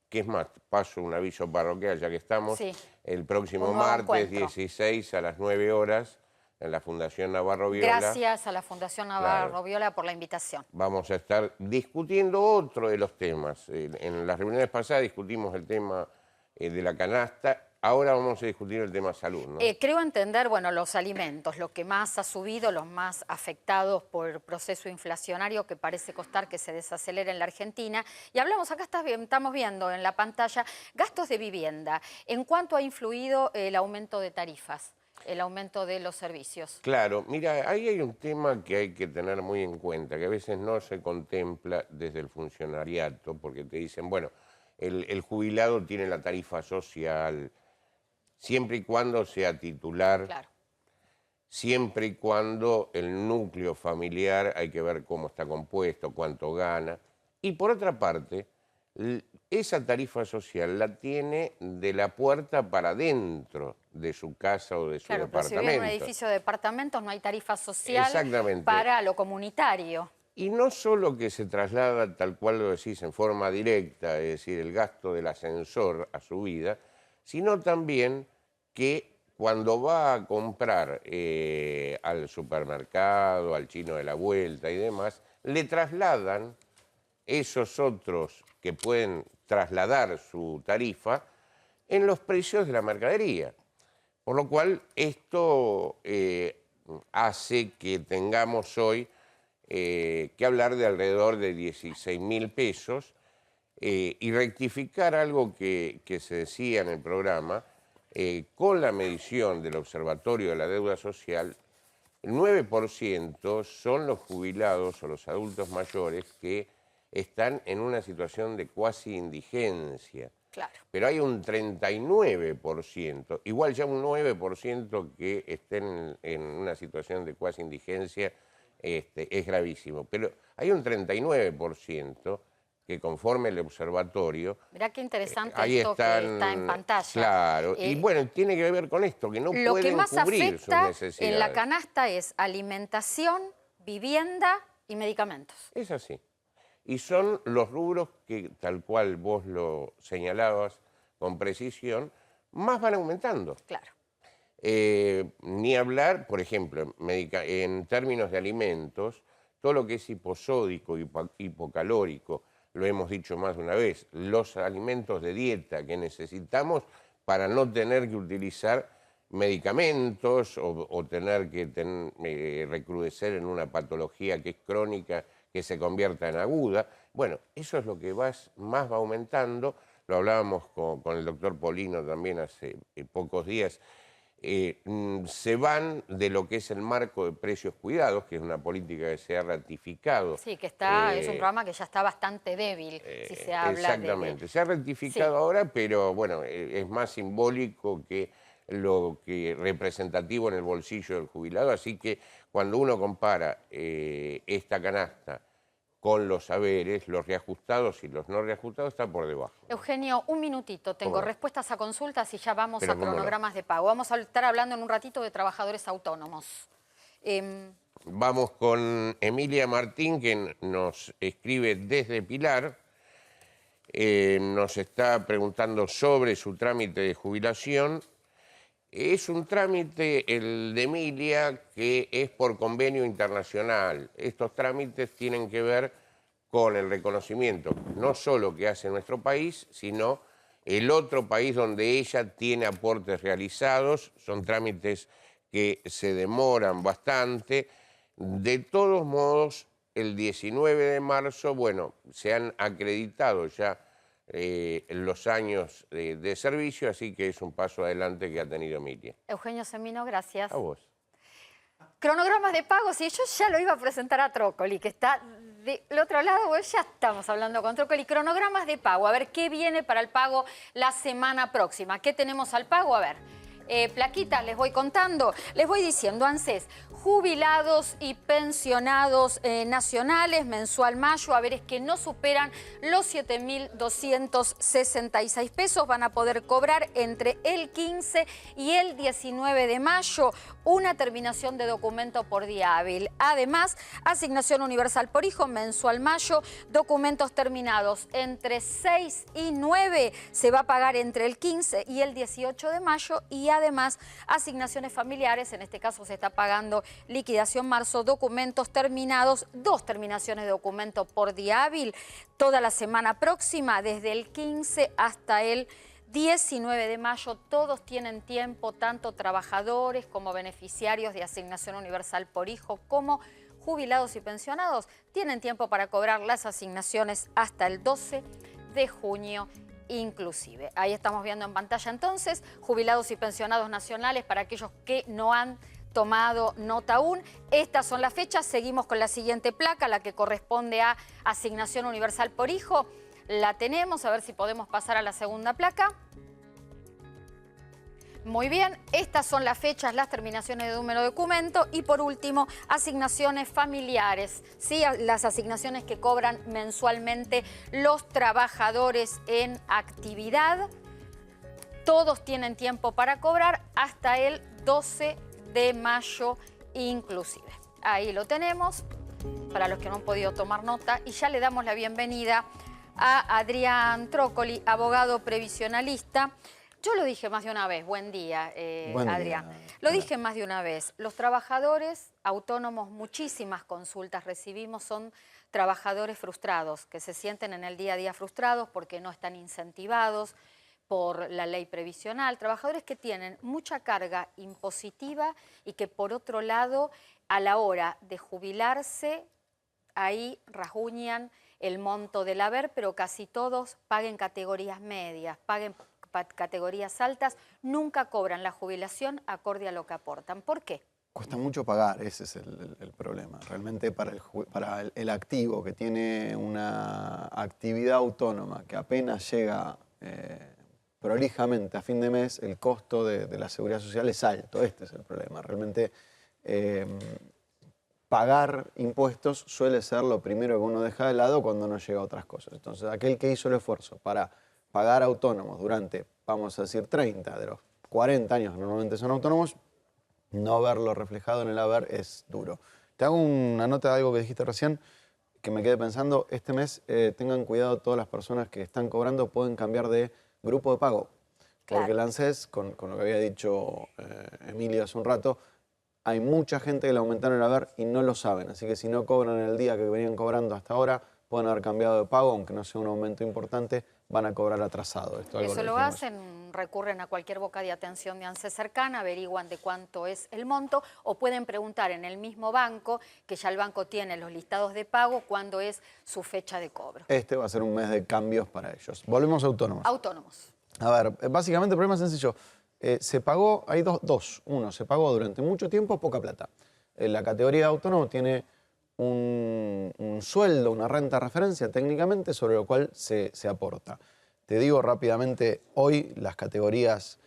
que es más, paso un aviso parroquial, ya que estamos, sí, el próximo martes 16 a las 9 horas en la Fundación Navarro Viola. Gracias a la Fundación Navarro Viola por la invitación. Vamos a estar discutiendo otro de los temas. En las reuniones pasadas discutimos el tema de la canasta. Ahora vamos a discutir el tema salud, ¿no? Creo entender, bueno, los alimentos, lo que más ha subido, los más afectados por el proceso inflacionario que parece costar que se desacelere en la Argentina. Y hablamos, acá estamos viendo en la pantalla, gastos de vivienda. ¿En cuánto ha influido el aumento de tarifas, el aumento de los servicios? Claro, mira, ahí hay un tema que hay que tener muy en cuenta, que a veces no se contempla desde el funcionariato, porque te dicen, bueno, el jubilado tiene la tarifa social, siempre y cuando sea titular, claro, siempre y cuando el núcleo familiar hay que ver cómo está compuesto, cuánto gana. Y por otra parte, esa tarifa social la tiene de la puerta para dentro de su casa o de su departamento. Pero si vive en un edificio de departamentos no hay tarifa social Exactamente. para lo comunitario. Y no solo que se traslada, tal cual lo decís, en forma directa, es decir, el gasto del ascensor a su vida, sino también que cuando va a comprar al supermercado, al chino de la vuelta y demás, le trasladan esos otros que pueden trasladar su tarifa en los precios de la mercadería. Por lo cual, esto hace que tengamos hoy que hablar de alrededor de 16.000 pesos y rectificar algo que se decía en el programa, con la medición del Observatorio de la Deuda Social, El 9% son los jubilados o los adultos mayores que están en una situación de cuasi indigencia. Claro. Pero hay un 39%, igual ya un 9% que estén en una situación de cuasi indigencia es gravísimo. Pero hay un 39% que conforme el observatorio... Mirá qué interesante ahí esto están, que está en pantalla. Claro, y bueno, tiene que ver con esto, que no lo que pueden más cubrir sus afecta necesidades. en la canasta es alimentación, vivienda y medicamentos. Es así. Y son los rubros que, tal cual vos lo señalabas con precisión, más van aumentando. Claro. Ni hablar, por ejemplo, en términos de alimentos, todo lo que es hiposódico, hipocalórico, lo hemos dicho más de una vez, los alimentos de dieta que necesitamos para no tener que utilizar medicamentos o tener que recrudecer en una patología que es crónica, que se convierta en aguda. Bueno, eso es lo que más va aumentando. Lo hablábamos con el doctor Polino también hace pocos días. Se van de lo que es el marco de precios cuidados, que es una política que se ha ratificado. Sí, que es un programa que ya está bastante débil, si se habla exactamente. Se ha ratificado ahora, pero bueno, es más simbólico que lo que representativo en el bolsillo del jubilado. Así que cuando uno compara esta canasta con los saberes, los reajustados y los no reajustados, está por debajo. Eugenio, un minutito, tengo respuestas a consultas y ya vamos Pero a cronogramas de pago. Vamos a estar hablando en un ratito de trabajadores autónomos. Vamos con Emilia Martín, que nos escribe desde Pilar. Nos está preguntando sobre su trámite de jubilación. Es un trámite, el de Emilia, que es por convenio internacional. Estos trámites tienen que ver con el reconocimiento, no solo que hace nuestro país, sino el otro país donde ella tiene aportes realizados. Son trámites que se demoran bastante. De todos modos, el 19 de marzo, bueno, se han acreditado ya los años de servicio, así que es un paso adelante que ha tenido Emilia. Eugenio Semino, gracias. A vos. Cronogramas de pagos, y yo ya lo iba a presentar a Trócoli, que está del otro lado, pues ya estamos hablando con Trócoli. Cronogramas de pago, a ver qué viene para el pago la semana próxima. ¿Qué tenemos al pago? A ver, plaquitas, les voy contando, les voy diciendo, ANSES, jubilados y pensionados nacionales, mensual mayo, haberes que no superan los 7.266 pesos, van a poder cobrar entre el 15 y el 19 de mayo una terminación de documento por día hábil. Además, asignación universal por hijo, mensual mayo, documentos terminados entre 6 y 9 se va a pagar entre el 15 y el 18 de mayo y además asignaciones familiares, en este caso se está pagando liquidación marzo, documentos terminados, 2 terminaciones de documento por día hábil, toda la semana próxima, desde el 15 hasta el 19 de mayo, todos tienen tiempo, tanto trabajadores como beneficiarios de asignación universal por hijo, como jubilados y pensionados, tienen tiempo para cobrar las asignaciones hasta el 12 de junio. Inclusive. Ahí estamos viendo en pantalla entonces, jubilados y pensionados nacionales para aquellos que no han tomado nota aún. Estas son las fechas, seguimos con la siguiente placa, la que corresponde a asignación universal por hijo. La tenemos, a ver si podemos pasar a la segunda placa. Muy bien, estas son las fechas, las terminaciones de número de documento y por último, asignaciones familiares, ¿sí? Las asignaciones que cobran mensualmente los trabajadores en actividad. Todos tienen tiempo para cobrar hasta el 12 de mayo inclusive. Ahí lo tenemos, para los que no han podido tomar nota, y ya le damos la bienvenida a Adrián Trócoli, abogado previsionalista. Yo lo dije más de una vez, buen día, Adrián. Lo dije más de una vez, los trabajadores autónomos, muchísimas consultas recibimos, son trabajadores frustrados, que se sienten en el día a día frustrados porque no están incentivados por la ley previsional, trabajadores que tienen mucha carga impositiva y que por otro lado, a la hora de jubilarse, ahí rasguñan el monto del haber, pero casi todos paguen categorías medias, paguen categorías altas, nunca cobran la jubilación acorde a lo que aportan. ¿Por qué? Cuesta mucho pagar, ese es el problema. Realmente para el activo que tiene una actividad autónoma que apenas llega prolijamente a fin de mes, el costo de la seguridad social es alto. Este es el problema. Realmente pagar impuestos suele ser lo primero que uno deja de lado cuando no llega a otras cosas. Entonces, aquel que hizo el esfuerzo para pagar autónomos durante, vamos a decir, 30 de los 40 años que normalmente son autónomos, no verlo reflejado en el haber es duro. Te hago una nota de algo que dijiste recién, que me quedé pensando. Este mes tengan cuidado todas las personas que están cobrando, pueden cambiar de grupo de pago. Claro. Porque el ANSES, con lo que había dicho Emilio hace un rato, hay mucha gente que le aumentaron el haber y no lo saben. Así que si no cobran el día que venían cobrando hasta ahora, pueden haber cambiado de pago, aunque no sea un aumento importante, van a cobrar atrasado. Eso lo hacen, recurren a cualquier boca de atención de ANSES cercana, averiguan de cuánto es el monto, o pueden preguntar en el mismo banco, que ya el banco tiene los listados de pago, cuándo es su fecha de cobro. Este va a ser un mes de cambios para ellos. Volvemos a autónomos. Autónomos. A ver, básicamente el problema es sencillo. Se pagó, hay dos. Uno, se pagó durante mucho tiempo poca plata. La categoría de autónomo tiene un sueldo, una renta referencia técnicamente sobre lo cual se aporta. Te digo rápidamente, hoy las categorías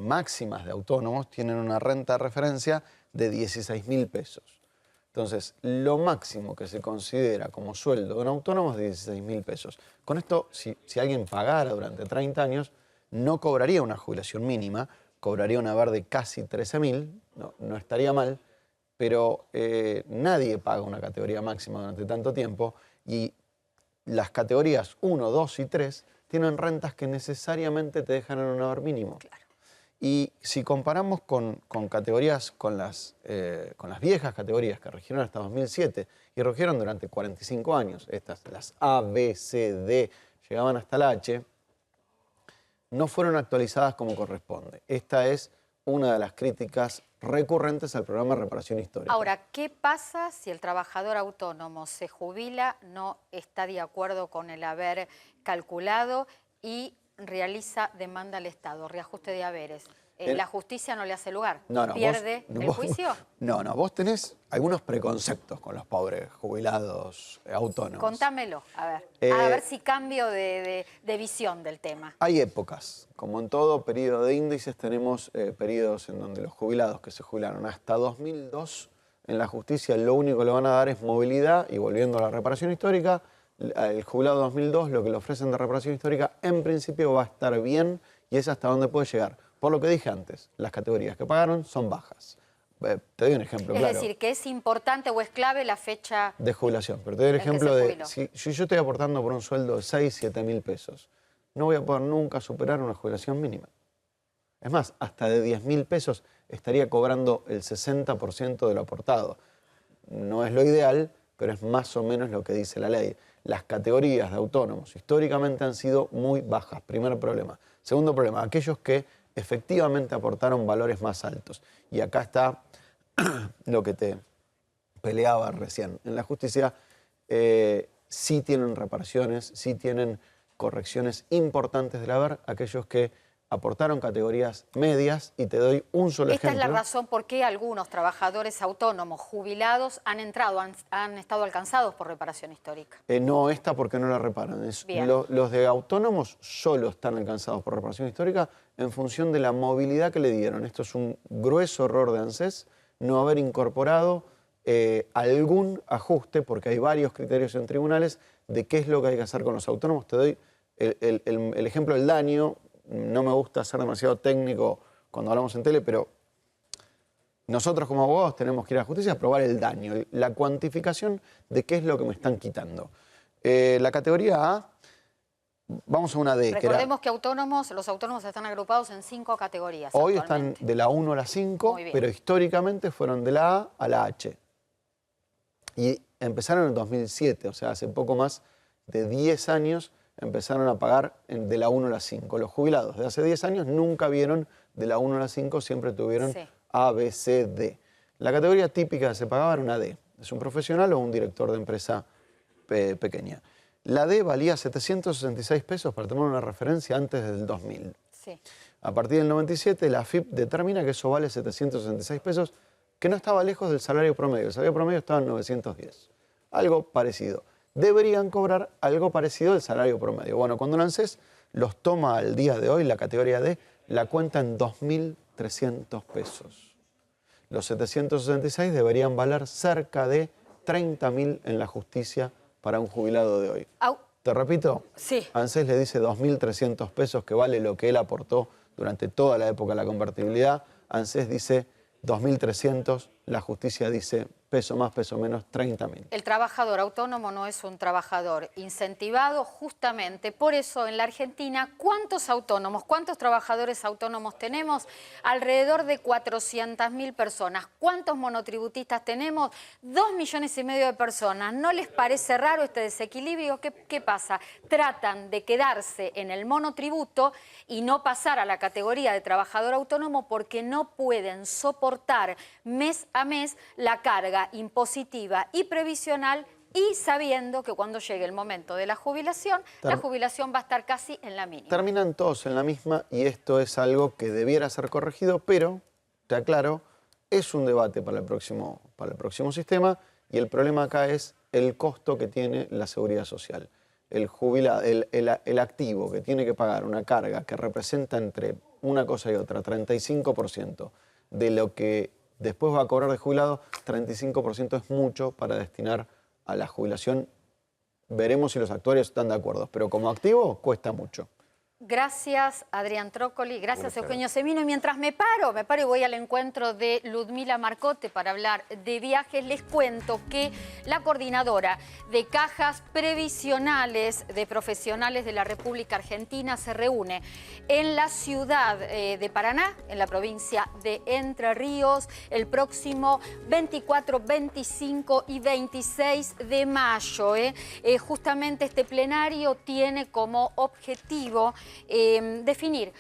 máximas de autónomos tienen una renta de referencia de 16.000 pesos. Entonces, lo máximo que se considera como sueldo de un autónomo es de 16.000 pesos. Con esto, si alguien pagara durante 30 años, no cobraría una jubilación mínima, cobraría un haber de casi 13.000, no estaría mal, pero nadie paga una categoría máxima durante tanto tiempo y las categorías 1, 2 y 3 tienen rentas que necesariamente te dejan en un haber mínimo. Claro. Y si comparamos con categorías, con las viejas categorías que regieron hasta 2007 y regieron durante 45 años, estas, las A, B, C, D, llegaban hasta la H, no fueron actualizadas como corresponde. Esta es una de las críticas recurrentes al programa de reparación histórica. Ahora, ¿qué pasa si el trabajador autónomo se jubila, no está de acuerdo con el haber calculado y realiza demanda al Estado, reajuste de haberes? ¿La justicia no le hace lugar? ¿Pierde el juicio? No, vos tenés algunos preconceptos con los pobres jubilados autónomos. Contámelo, a ver si cambio de visión del tema. Hay épocas, como en todo periodo de índices tenemos periodos en donde los jubilados que se jubilaron hasta 2002 en la justicia lo único que le van a dar es movilidad y volviendo a la reparación histórica, el jubilado 2002 lo que le ofrecen de reparación histórica en principio va a estar bien y es hasta donde puede llegar. Por lo que dije antes, las categorías que pagaron son bajas. Te doy un ejemplo claro. Es decir, que es importante o es clave la fecha de jubilación. Pero te doy el ejemplo de, si yo estoy aportando por un sueldo de 6, 7 mil pesos, no voy a poder nunca superar una jubilación mínima. Es más, hasta de 10 mil pesos estaría cobrando el 60% de lo aportado. No es lo ideal, pero es más o menos lo que dice la ley. Las categorías de autónomos históricamente han sido muy bajas. Primer problema. Segundo problema, aquellos que efectivamente aportaron valores más altos. Y acá está lo que te peleaba recién. En la justicia sí tienen reparaciones, sí tienen correcciones importantes del haber, aquellos que aportaron categorías medias, y te doy un solo ejemplo. Esta es la razón por qué algunos trabajadores autónomos jubilados han estado alcanzados por reparación histórica. No, esta porque no la reparan. Los de autónomos solo están alcanzados por reparación histórica en función de la movilidad que le dieron. Esto es un grueso error de ANSES, no haber incorporado algún ajuste, porque hay varios criterios en tribunales de qué es lo que hay que hacer con los autónomos. Te doy el ejemplo del daño. No me gusta ser demasiado técnico cuando hablamos en tele, pero nosotros como abogados tenemos que ir a la justicia a probar el daño, la cuantificación de qué es lo que me están quitando. La categoría A, vamos a una D. Recordemos que los autónomos están agrupados en 5 categorías. Hoy están de la 1 a la 5, pero históricamente fueron de la A a la H. Y empezaron en 2007, o sea, hace poco más de 10 años empezaron a pagar de la 1 a la 5. Los jubilados de hace 10 años nunca vieron de la 1 a la 5, siempre tuvieron A, B, C, D. La categoría típica que se pagaba era una D. Es un profesional o un director de empresa pequeña. La D valía 766 pesos para tener una referencia antes del 2000. Sí. A partir del 97, la AFIP determina que eso vale 766 pesos que no estaba lejos del salario promedio. El salario promedio estaba en 910. Algo parecido. Deberían cobrar algo parecido al salario promedio. Bueno, cuando el ANSES los toma al día de hoy, la categoría D, la cuenta en 2.300 pesos. Los 766 deberían valer cerca de 30.000 en la justicia para un jubilado de hoy. Te repito, sí. ANSES le dice 2.300 pesos, que vale lo que él aportó durante toda la época de la convertibilidad. ANSES dice 2.300, la justicia dice peso más, peso menos, 30.000. El trabajador autónomo no es un trabajador incentivado, justamente por eso en la Argentina, ¿cuántos autónomos, cuántos trabajadores autónomos tenemos? Alrededor de 400.000 personas. ¿Cuántos monotributistas tenemos? 2,5 millones de personas. ¿No les parece raro este desequilibrio? ¿Qué pasa? Tratan de quedarse en el monotributo y no pasar a la categoría de trabajador autónomo porque no pueden soportar mes a mes la carga impositiva y previsional, y sabiendo que cuando llegue el momento de la jubilación va a estar casi en la mínima. Terminan todos en la misma, y esto es algo que debiera ser corregido, pero, te aclaro, es un debate para el próximo sistema, y el problema acá es el costo que tiene la seguridad social. El jubilado, el activo que tiene que pagar una carga que representa entre una cosa y otra 35% de lo que después va a cobrar de jubilado, 35% es mucho para destinar a la jubilación. Veremos si los actuarios están de acuerdo, pero como activo cuesta mucho. Gracias, Adrián Trócoli. Gracias, Eugenio Semino. Y mientras me paro y voy al encuentro de Ludmila Marcotte para hablar de viajes, les cuento que la coordinadora de cajas previsionales de profesionales de la República Argentina se reúne en la ciudad de Paraná, en la provincia de Entre Ríos, el próximo 24, 25 y 26 de mayo. Justamente este plenario tiene como objetivo definir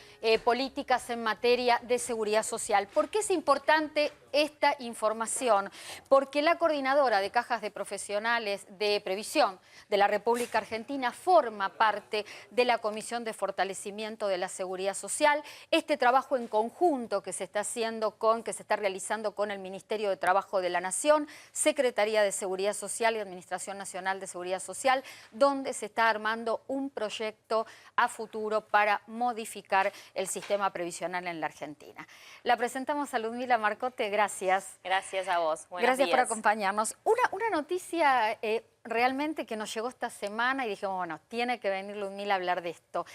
políticas en materia de seguridad social. ¿Por qué es importante esta información? Porque la coordinadora de cajas de profesionales de previsión de la República Argentina forma parte de la Comisión de Fortalecimiento de la Seguridad Social. Este trabajo en conjunto que se está realizando con el Ministerio de Trabajo de la Nación, Secretaría de Seguridad Social y Administración Nacional de Seguridad Social, donde se está armando un proyecto a futuro para modificar el sistema previsional en la Argentina. La presentamos a Ludmila Marcotte. Gracias. Gracias a vos. Buenos Gracias días. por acompañarnos. Una noticia realmente que nos llegó esta semana y dijimos, bueno, tiene que venir Ludmila a hablar de esto.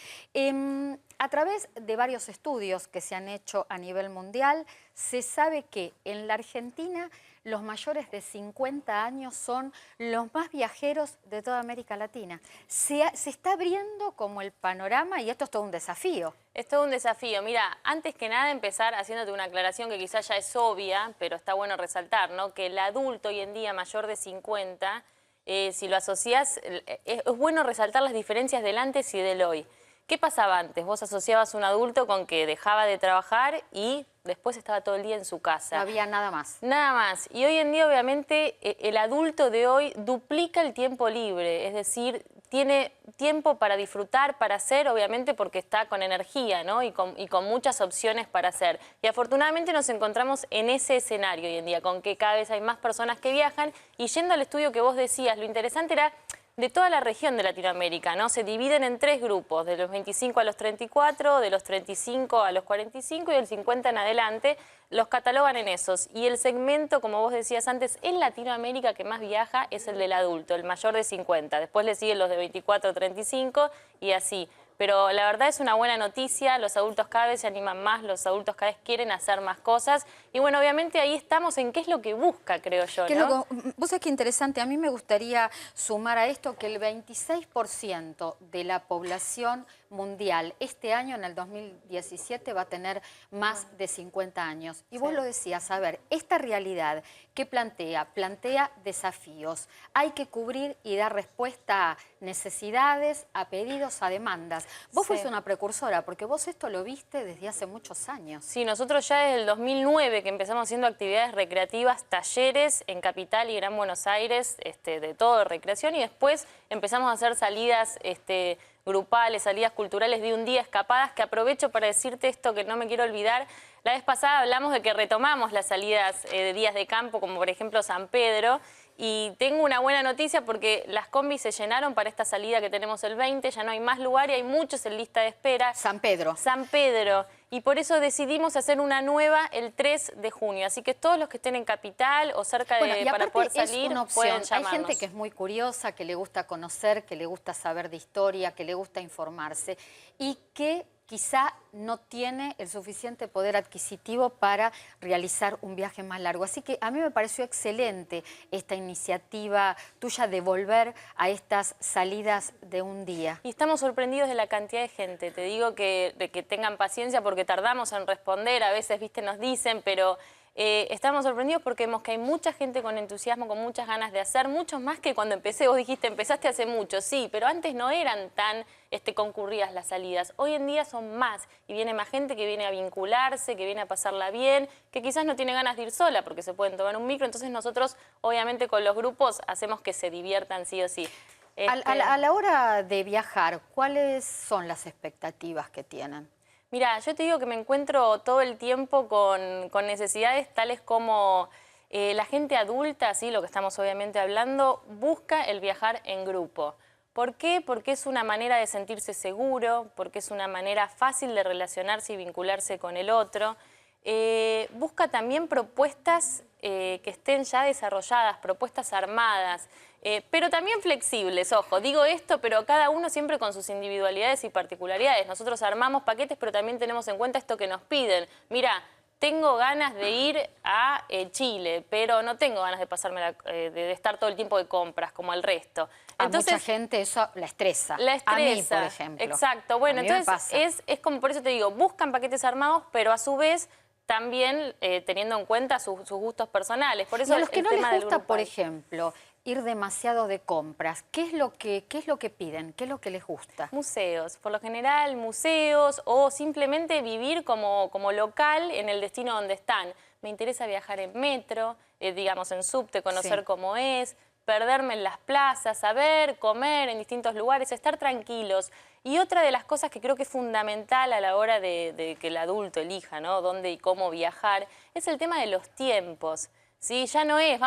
A través de varios estudios que se han hecho a nivel mundial, se sabe que en la Argentina los mayores de 50 años son los más viajeros de toda América Latina. Se está abriendo como el panorama y esto es todo un desafío. Es todo un desafío. Mira, antes que nada empezar haciéndote una aclaración que quizás ya es obvia, pero está bueno resaltar, ¿no? Que el adulto hoy en día mayor de 50, si lo asociás, es bueno resaltar las diferencias del antes y del hoy. ¿Qué pasaba antes? Vos asociabas un adulto con que dejaba de trabajar y después estaba todo el día en su casa. No había nada más. Nada más. Y hoy en día, obviamente, el adulto de hoy duplica el tiempo libre. Es decir, tiene tiempo para disfrutar, para hacer, obviamente porque está con energía, ¿no? y con muchas opciones para hacer. Y afortunadamente nos encontramos en ese escenario hoy en día, con que cada vez hay más personas que viajan. Y yendo al estudio que vos decías, lo interesante era de toda la región de Latinoamérica, ¿no? Se dividen en 3 grupos, de los 25 a los 34, de los 35 a los 45 y del 50 en adelante, los catalogan en esos. Y el segmento, como vos decías antes, en Latinoamérica que más viaja es el del adulto, el mayor de 50. Después le siguen los de 24 a 35 y así. Pero la verdad es una buena noticia, los adultos cada vez se animan más, los adultos cada vez quieren hacer más cosas. Y bueno, obviamente ahí estamos en qué es lo que busca, creo yo, ¿no? Vos sabés qué interesante, a mí me gustaría sumar a esto que el 26% de la población mundial este año, en el 2017, va a tener más de 50 años. Y vos lo decías, a ver, esta realidad que plantea desafíos. Hay que cubrir y dar respuesta a necesidades, a pedidos, a demandas. Vos fuiste una precursora, porque vos esto lo viste desde hace muchos años. Sí, nosotros ya desde el 2009 que empezamos haciendo actividades recreativas, talleres en Capital y Gran Buenos Aires, de todo de recreación, y después empezamos a hacer salidas grupales, salidas culturales de un día, escapadas, que aprovecho para decirte esto que no me quiero olvidar. La vez pasada hablamos de que retomamos las salidas de días de campo, como por ejemplo San Pedro, y tengo una buena noticia porque las combis se llenaron para esta salida que tenemos el 20, ya no hay más lugar y hay muchos en lista de espera. San Pedro. San Pedro. Y por eso decidimos hacer una nueva el 3 de junio. Así que todos los que estén en Capital o cerca de para poder salir pueden llamarnos. Hay gente que es muy curiosa, que le gusta conocer, que le gusta saber de historia, que le gusta informarse y que quizá no tiene el suficiente poder adquisitivo para realizar un viaje más largo. Así que a mí me pareció excelente esta iniciativa tuya de volver a estas salidas de un día. Y estamos sorprendidos de la cantidad de gente. Te digo que tengan paciencia porque tardamos en responder. A veces, viste, nos dicen, pero estamos sorprendidos porque vemos que hay mucha gente con entusiasmo, con muchas ganas de hacer, muchos más que cuando empecé. Vos dijiste, empezaste hace mucho, sí, pero antes no eran tan concurridas las salidas. Hoy en día son más y viene más gente que viene a vincularse, que viene a pasarla bien, que quizás no tiene ganas de ir sola porque se pueden tomar un micro. Entonces nosotros, obviamente, con los grupos hacemos que se diviertan sí o sí. A la hora de viajar, ¿cuáles son las expectativas que tienen? Mira, yo te digo que me encuentro todo el tiempo con necesidades tales como la gente adulta, ¿sí? Lo que estamos obviamente hablando, busca el viajar en grupo. ¿Por qué? Porque es una manera de sentirse seguro, porque es una manera fácil de relacionarse y vincularse con el otro. Busca también propuestas que estén ya desarrolladas, propuestas armadas, pero también flexibles, ojo, digo esto, pero cada uno siempre con sus individualidades y particularidades. Nosotros armamos paquetes, pero también tenemos en cuenta esto que nos piden. Mira, tengo ganas de ir a Chile, pero no tengo ganas de pasarme de estar todo el tiempo de compras como el resto. Entonces, a mucha gente eso la estresa. La estresa. A mí, por ejemplo. Exacto. Bueno, entonces es como, por eso te digo, buscan paquetes armados, pero a su vez también teniendo en cuenta sus gustos personales. Por eso y a los que no les gusta, por ejemplo, ir demasiado de compras, ¿qué es lo que piden? ¿Qué es lo que les gusta? Museos, por lo general museos o simplemente vivir como local en el destino donde están. Me interesa viajar en metro, digamos en subte, conocer cómo es, perderme en las plazas, saber, comer en distintos lugares, estar tranquilos. Y otra de las cosas que creo que es fundamental a la hora de que el adulto elija, ¿no?, dónde y cómo viajar, es el tema de los tiempos. ¿Sí? Ya no es,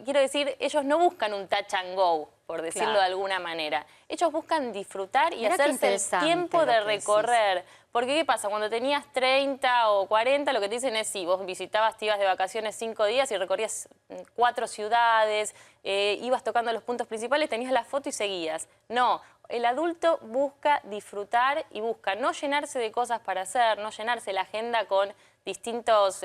quiero decir, ellos no buscan un touch and go, por decirlo de alguna manera. Ellos buscan disfrutar y hacerse el tiempo de recorrer. Porque ¿qué pasa? Cuando tenías 30 o 40, lo que te dicen es, sí, vos visitabas, te ibas de vacaciones 5 días y recorrías 4 ciudades, ibas tocando los puntos principales, tenías la foto y seguías. No, el adulto busca disfrutar y busca no llenarse de cosas para hacer, no llenarse la agenda con distintos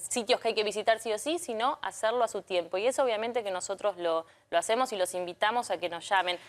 sitios que hay que visitar sí o sí, sino hacerlo a su tiempo. Y eso obviamente que nosotros lo hacemos y los invitamos a que nos llamen.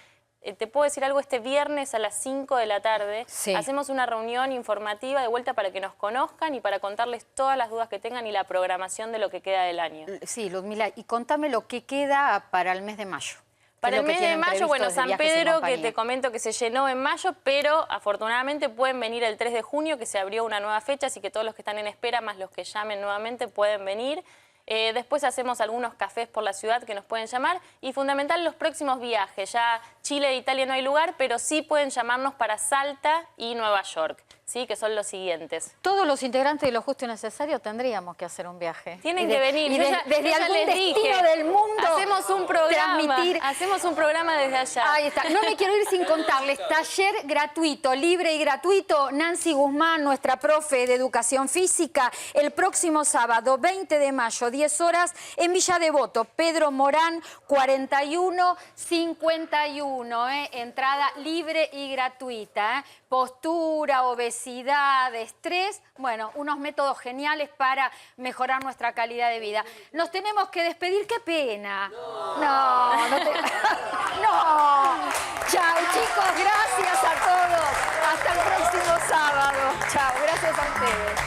Te puedo decir algo, este viernes a las 5 de la tarde hacemos una reunión informativa de vuelta para que nos conozcan y para contarles todas las dudas que tengan y la programación de lo que queda del año. Sí, Ludmila, y contame lo que queda para el mes de mayo. Para el mes de mayo, bueno, San Pedro, que te comento que se llenó en mayo, pero afortunadamente pueden venir el 3 de junio, que se abrió una nueva fecha, así que todos los que están en espera, más los que llamen nuevamente, pueden venir. Después hacemos algunos cafés por la ciudad que nos pueden llamar y fundamental los próximos viajes. Ya Chile e Italia no hay lugar, pero sí pueden llamarnos para Salta y Nueva York, ¿sí? Que son los siguientes. Todos los integrantes de Lo Justo y Necesario tendríamos que hacer un viaje. Tienen que venir. Y desde algún destino del mundo hacemos un programa. Transmitir. Hacemos un programa desde allá. Ahí está. No me quiero ir sin contarles. Taller gratuito, libre y gratuito. Nancy Guzmán, nuestra profe de Educación Física, el próximo sábado, 20 de mayo, 10 horas, en Villa Devoto. Pedro Morán, 4151. Entrada libre y gratuita. Postura, obesidad, estrés. Bueno, unos métodos geniales para mejorar nuestra calidad de vida. Nos tenemos que despedir. ¡Qué pena! No. Chao, chicos. Gracias a todos. Hasta el próximo sábado. Chao. Gracias a ustedes.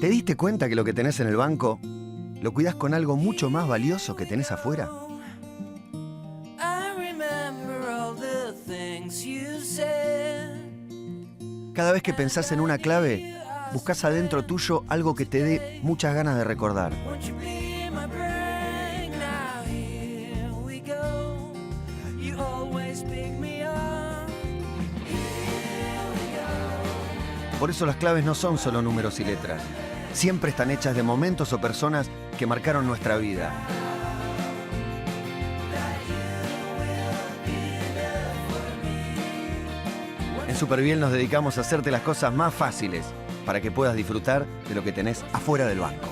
¿Te diste cuenta que lo que tenés en el banco lo cuidás con algo mucho más valioso que tenés afuera? Cada vez que pensás en una clave, buscás adentro tuyo algo que te dé muchas ganas de recordar. Por eso las claves no son solo números y letras. Siempre están hechas de momentos o personas que marcaron nuestra vida. En Superbiel nos dedicamos a hacerte las cosas más fáciles para que puedas disfrutar de lo que tenés afuera del banco.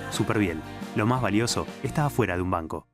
Superbiel, lo más valioso está afuera de un banco.